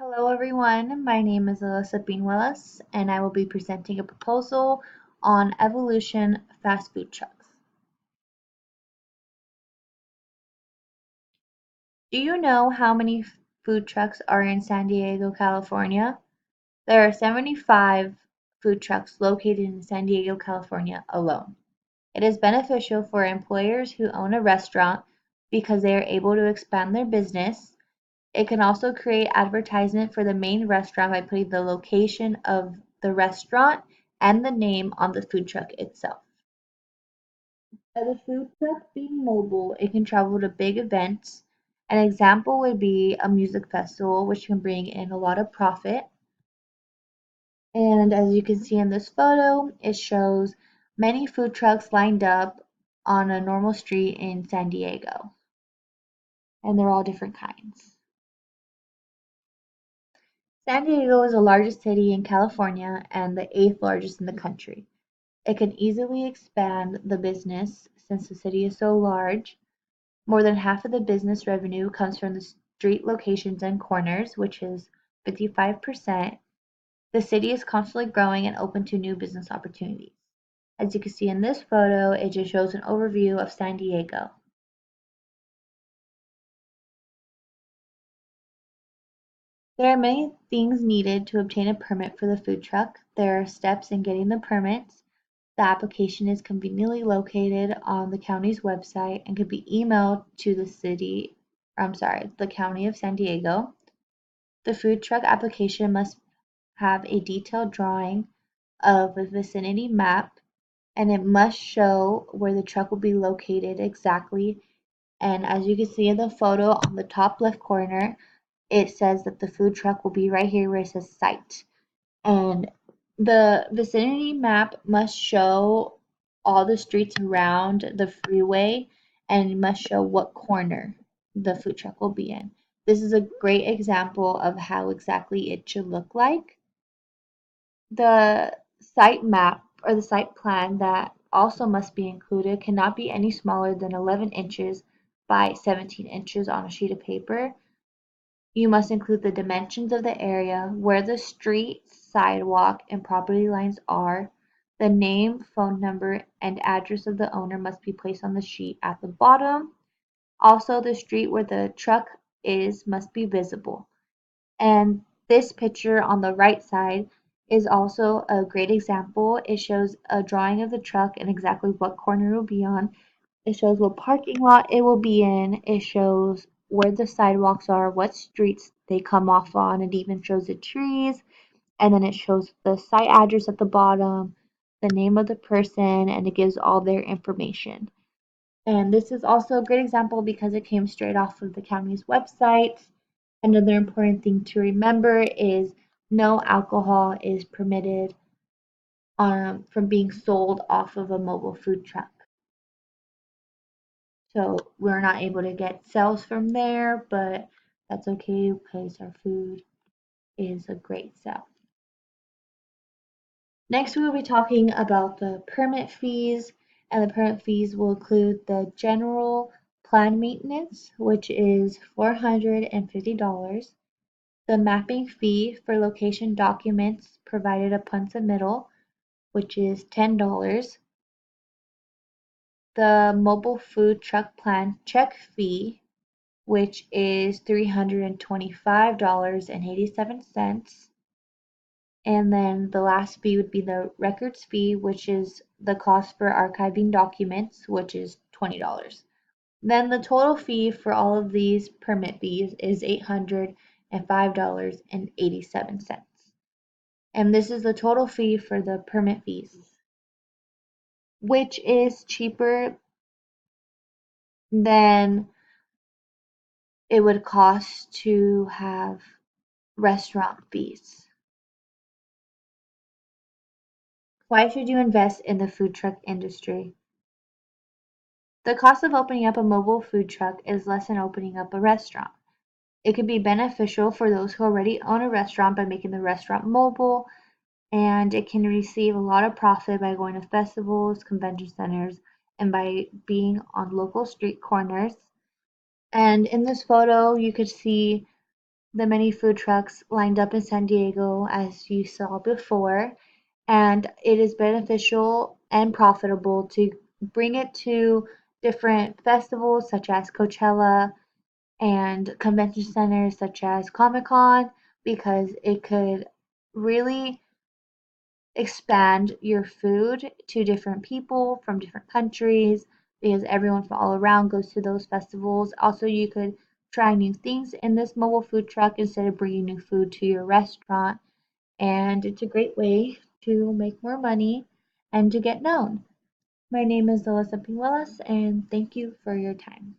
Hello everyone, my name is Alyssa Bean-Willis and I will be presenting a proposal on Evolution fast food trucks. Do you know how many food trucks are in San Diego, California? There are 75 food trucks located in San Diego, California alone. It is beneficial for employers who own a restaurant because they are able to expand their business. It can also create advertisement for the main restaurant by putting the location of the restaurant and the name on the food truck itself. By the food truck being mobile, it can travel to big events. An example would be a music festival, which can bring in a lot of profit. And as you can see in this photo, it shows many food trucks lined up on a normal street in San Diego. And they're all different kinds. San Diego is the largest city in California and the eighth largest in the country. It can easily expand the business since the city is so large. More than half of the business revenue comes from the street locations and corners, which is 55%. The city is constantly growing and open to new business opportunities. As you can see in this photo, it just shows an overview of San Diego. There are many things needed to obtain a permit for the food truck. There are steps in getting the permits. The application is conveniently located on the county's website and can be emailed to the County of San Diego. The food truck application must have a detailed drawing of a vicinity map, and it must show where the truck will be located exactly. And as you can see in the photo on the top left corner, it says that the food truck will be right here where it says site. And the vicinity map must show all the streets around the freeway and must show what corner the food truck will be in. This is a great example of how exactly it should look like. The site map or the site plan that also must be included cannot be any smaller than 11 inches by 17 inches on a sheet of paper. You must include the dimensions of the area, where the street, sidewalk, and property lines are. The name, phone number, and address of the owner must be placed on the sheet at the bottom. Also, the street where the truck is must be visible. And this picture on the right side is also a great example. It shows a drawing of the truck and exactly what corner it will be on. It shows what parking lot it will be in. It shows where the sidewalks are, what streets they come off on. It even shows the trees. And then it shows the site address at the bottom, the name of the person, and it gives all their information. And this is also a great example because it came straight off of the county's website. Another important thing to remember is no alcohol is permitted from being sold off of a mobile food truck. So we're not able to get sales from there, but that's okay because our food is a great sell. Next, we will be talking about the permit fees, and the permit fees will include the general plan maintenance, which is $450, the mapping fee for location documents provided upon submittal, which is $10, the mobile food truck plan check fee, which is $325.87. And then the last fee would be the records fee, which is the cost for archiving documents, which is $20. Then the total fee for all of these permit fees is $805.87. And this is the total fee for the permit fees, which is cheaper than it would cost to have restaurant fees. Why should you invest in the food truck industry? The cost of opening up a mobile food truck is less than opening up a restaurant. It can be beneficial for those who already own a restaurant by making the restaurant mobile, and it can receive a lot of profit by going to festivals, convention centers, and by being on local street corners. And in this photo, you could see the many food trucks lined up in San Diego, as you saw before, and it is beneficial and profitable to bring it to different festivals such as Coachella and convention centers such as Comic-Con because it could really expand your food to different people from different countries because everyone from all around goes to those festivals. Also, you could try new things in this mobile food truck instead of bringing new food to your restaurant. And it's a great way to make more money and to get known. My name is Alyssa Pinuelas, and thank you for your time.